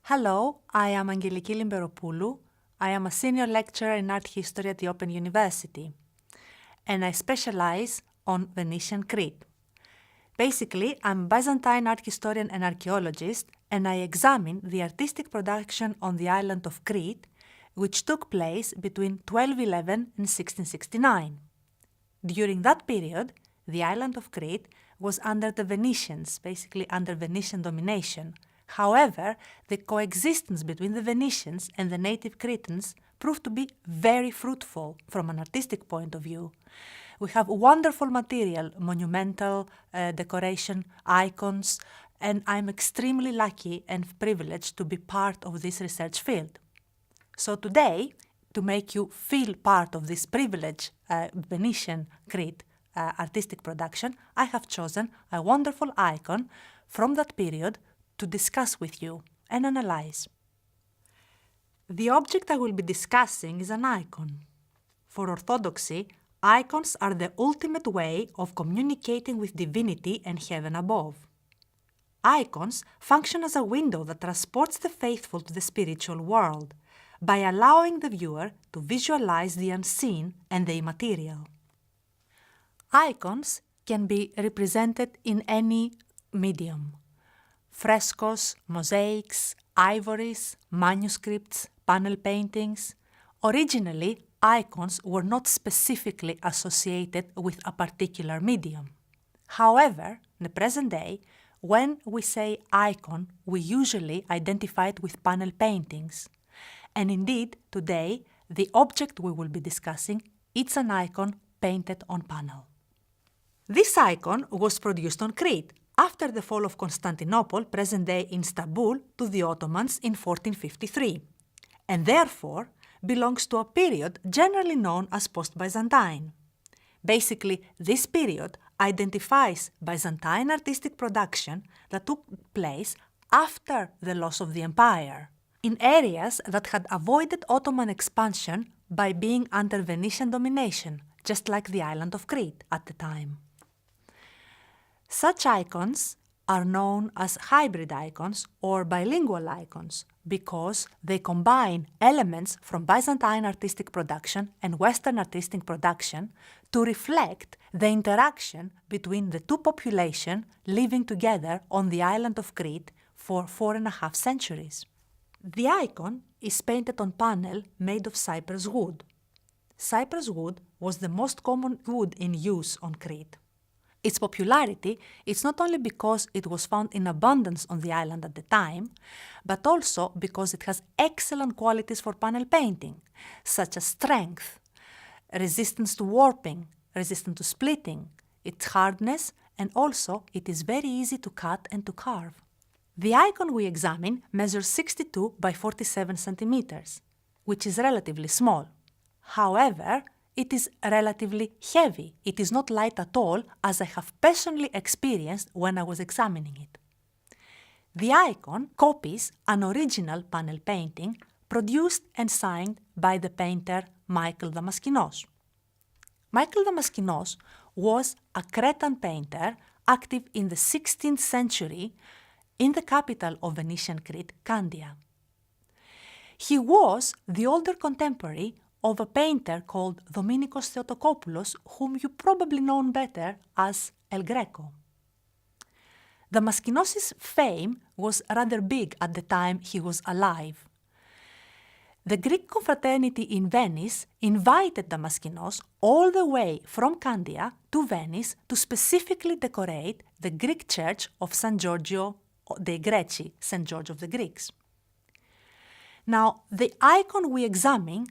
Hello, I am Angeliki Limberopoulou. I am a senior lecturer in art history at the Open University, and I specialize on Venetian Crete. Basically, I'm a Byzantine art historian and archaeologist, and I examine the artistic production on the island of Crete, which took place between 1211 and 1669. During that period, the island of Crete was under the Venetians, basically under Venetian domination. However, the coexistence between the Venetians and the native Cretans proved to be very fruitful from an artistic point of view. We have wonderful material, monumental decoration, icons, and I'm extremely lucky and privileged to be part of this research field. So today, to make you feel part of this privileged Venetian Crete artistic production, I have chosen a wonderful icon from that period to discuss with you and analyze. The object I will be discussing is an icon. For orthodoxy, icons are the ultimate way of communicating with divinity and heaven above. Icons function as a window that transports the faithful to the spiritual world by allowing the viewer to visualize the unseen and the immaterial. Icons can be represented in any medium: frescoes, mosaics, ivories, manuscripts, panel paintings. Originally, icons were not specifically associated with a particular medium. However, in the present day, when we say icon, we usually identify it with panel paintings. And indeed, today, the object we will be discussing, it's an icon painted on panel. This icon was produced on Crete after the fall of Constantinople, present-day Istanbul, to the Ottomans in 1453, and therefore belongs to a period generally known as post-Byzantine. Basically, this period identifies Byzantine artistic production that took place after the loss of the empire, in areas that had avoided Ottoman expansion by being under Venetian domination, just like the island of Crete at the time. Such icons are known as hybrid icons or bilingual icons because they combine elements from Byzantine artistic production and Western artistic production to reflect the interaction between the two populations living together on the island of Crete for 4.5 centuries. The icon is painted on panel made of cypress wood. Cypress wood was the most common wood in use on Crete. Its popularity is not only because it was found in abundance on the island at the time, but also because it has excellent qualities for panel painting, such as strength, resistance to warping, resistance to splitting, its hardness, and also it is very easy to cut and to carve. The icon we examine measures 62 by 47 centimeters, which is relatively small. However, it is relatively heavy. It is not light at all, as I have personally experienced when I was examining it. The icon copies an original panel painting produced and signed by the painter Michael Damaskinos. Michael Damaskinos was a Cretan painter active in the 16th century in the capital of Venetian Crete, Candia. He was the older contemporary of a painter called Dominikos Theotokopoulos, whom you probably know better as El Greco. Damaskinos' fame was rather big at the time he was alive. The Greek confraternity in Venice invited Damaskinos all the way from Candia to Venice to specifically decorate the Greek church of San Giorgio dei Greci, St. George of the Greeks. Now, the icon we examine,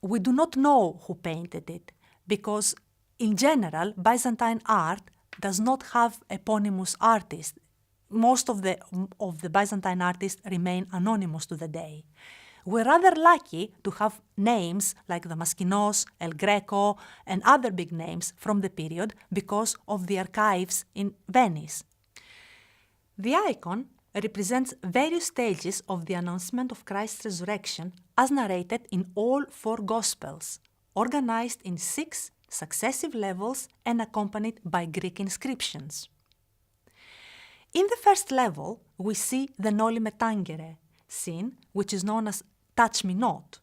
we do not know who painted it because, in general, Byzantine art does not have eponymous artists. Most of the Byzantine artists remain anonymous to the day. We're rather lucky to have names like Damaskinos, El Greco, and other big names from the period because of the archives in Venice. The icon represents various stages of the announcement of Christ's resurrection as narrated in all 4 Gospels, organized in 6 successive levels and accompanied by Greek inscriptions. In the first level, we see the Noli Me Tangere, scene, which is known as Touch Me Not.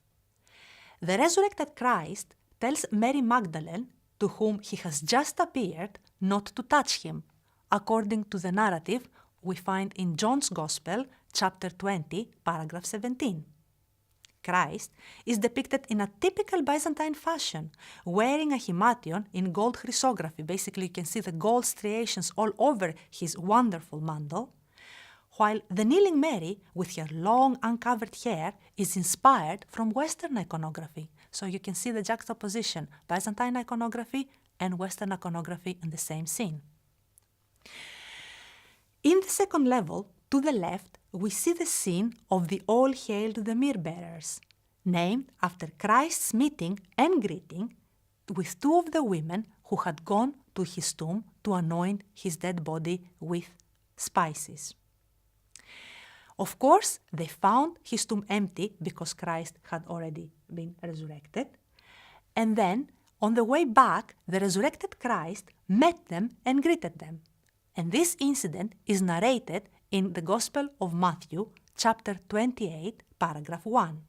The resurrected Christ tells Mary Magdalene, to whom he has just appeared, not to touch him, according to the narrative we find in John's Gospel, chapter 20, paragraph 17. Christ is depicted in a typical Byzantine fashion, wearing a himation in gold chrysography. Basically, you can see the gold striations all over his wonderful mantle, while the kneeling Mary, with her long uncovered hair, is inspired from Western iconography. So you can see the juxtaposition, Byzantine iconography and Western iconography in the same scene. In the second level, to the left, we see the scene of the All Hail to the Myrrh Bearers, named after Christ's meeting and greeting with two of the women who had gone to his tomb to anoint his dead body with spices. Of course, they found his tomb empty because Christ had already been resurrected. And then, on the way back, the resurrected Christ met them and greeted them. And this incident is narrated in the Gospel of Matthew, chapter 28, paragraph 1.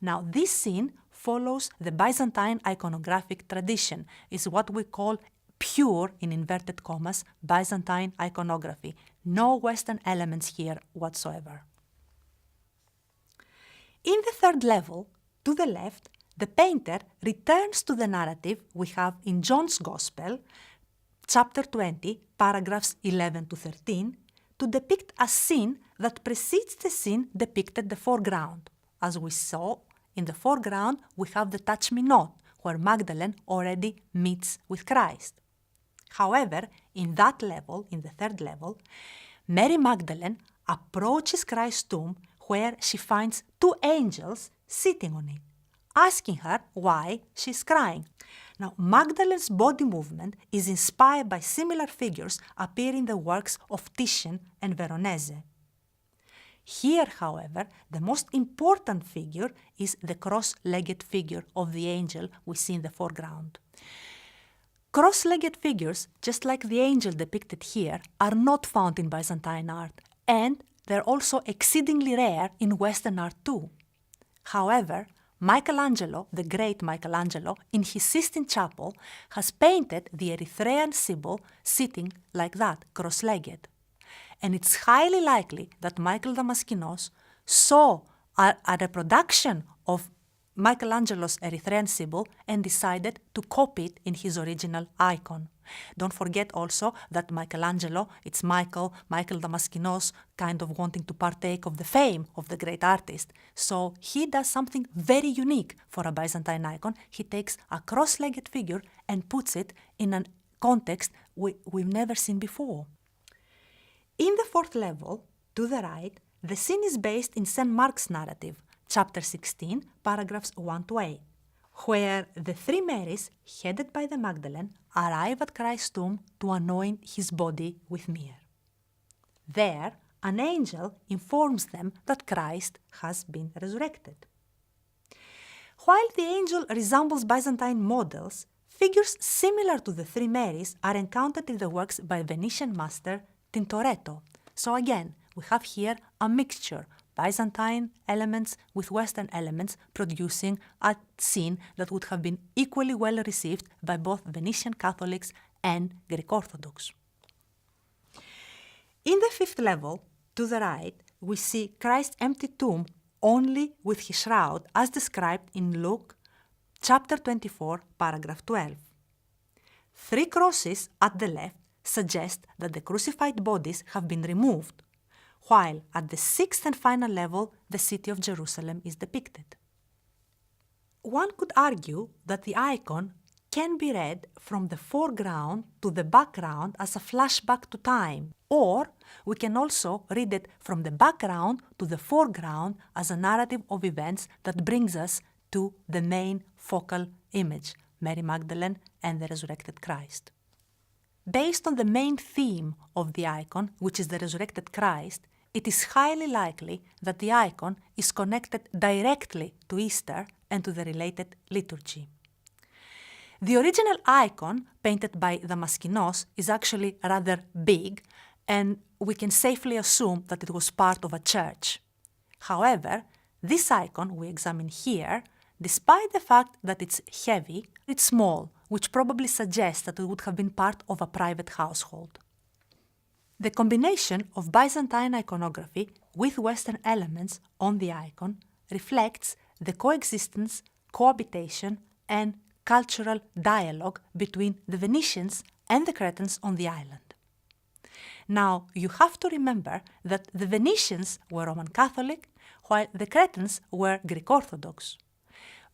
Now, this scene follows the Byzantine iconographic tradition. It's what we call pure, in inverted commas, Byzantine iconography. No Western elements here whatsoever. In the third level, to the left, the painter returns to the narrative we have in John's Gospel, chapter 20, paragraphs 11 to 13, to depict a scene that precedes the scene depicted in the foreground. As we saw, in the foreground, we have the Touch Me Not, where Magdalene already meets with Christ. However, in that level, in the third level, Mary Magdalene approaches Christ's tomb where she finds two angels sitting on it, asking her why she's crying. Now, Magdalene's body movement is inspired by similar figures appearing in the works of Titian and Veronese. Here, however, the most important figure is the cross-legged figure of the angel we see in the foreground. Cross-legged figures, just like the angel depicted here, are not found in Byzantine art, and they're also exceedingly rare in Western art too. However, Michelangelo, the great Michelangelo, in his Sistine Chapel, has painted the Erythraean Sibyl sitting like that, cross-legged. And it's highly likely that Michael Damaskinos saw a reproduction of Michelangelo's Erythraean Sibyl and decided to copy it in his original icon. Don't forget also that Michelangelo, it's Michael Damaskinos, kind of wanting to partake of the fame of the great artist. So he does something very unique for a Byzantine icon. He takes a cross-legged figure and puts it in a context we've never seen before. In the fourth level, to the right, the scene is based in St. Mark's narrative, chapter 16, paragraphs 1 to 8, where the three Marys, headed by the Magdalene, arrive at Christ's tomb to anoint his body with myrrh. There, an angel informs them that Christ has been resurrected. While the angel resembles Byzantine models, figures similar to the three Marys are encountered in the works by Venetian master Tintoretto. So again, we have here a mixture, Byzantine elements with Western elements, producing a scene that would have been equally well received by both Venetian Catholics and Greek Orthodox. In the fifth level, to the right, we see Christ's empty tomb only with his shroud as described in Luke chapter 24, paragraph 12. Three crosses at the left suggest that the crucified bodies have been removed, while at the sixth and final level, the city of Jerusalem is depicted. One could argue that the icon can be read from the foreground to the background as a flashback to time, or we can also read it from the background to the foreground as a narrative of events that brings us to the main focal image, Mary Magdalene and the resurrected Christ. Based on the main theme of the icon, which is the resurrected Christ, it is highly likely that the icon is connected directly to Easter and to the related liturgy. The original icon, painted by Damaskinos, is actually rather big, and we can safely assume that it was part of a church. However, this icon we examine here, despite the fact that it's heavy, it's small, which probably suggests that it would have been part of a private household. The combination of Byzantine iconography with Western elements on the icon reflects the coexistence, cohabitation, and cultural dialogue between the Venetians and the Cretans on the island. Now, you have to remember that the Venetians were Roman Catholic, while the Cretans were Greek Orthodox.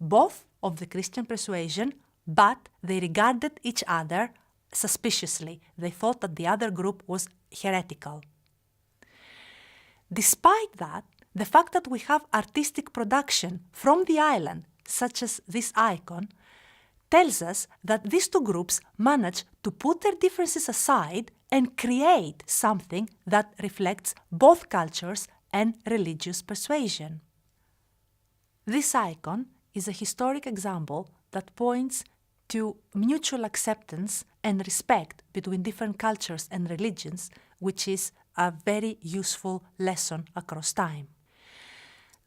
Both of the Christian persuasion, but they regarded each other suspiciously. They thought that the other group was heretical. Despite that, the fact that we have artistic production from the island, such as this icon, tells us that these two groups managed to put their differences aside and create something that reflects both cultures and religious persuasion. This icon is a historic example that points to mutual acceptance and respect between different cultures and religions, which is a very useful lesson across time.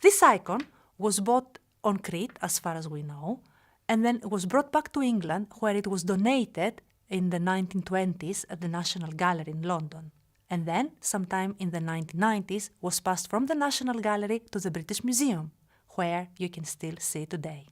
This icon was bought on Crete, as far as we know, and then was brought back to England, where it was donated in the 1920s at the National Gallery in London. And then, sometime in the 1990s, was passed from the National Gallery to the British Museum, where you can still see it today.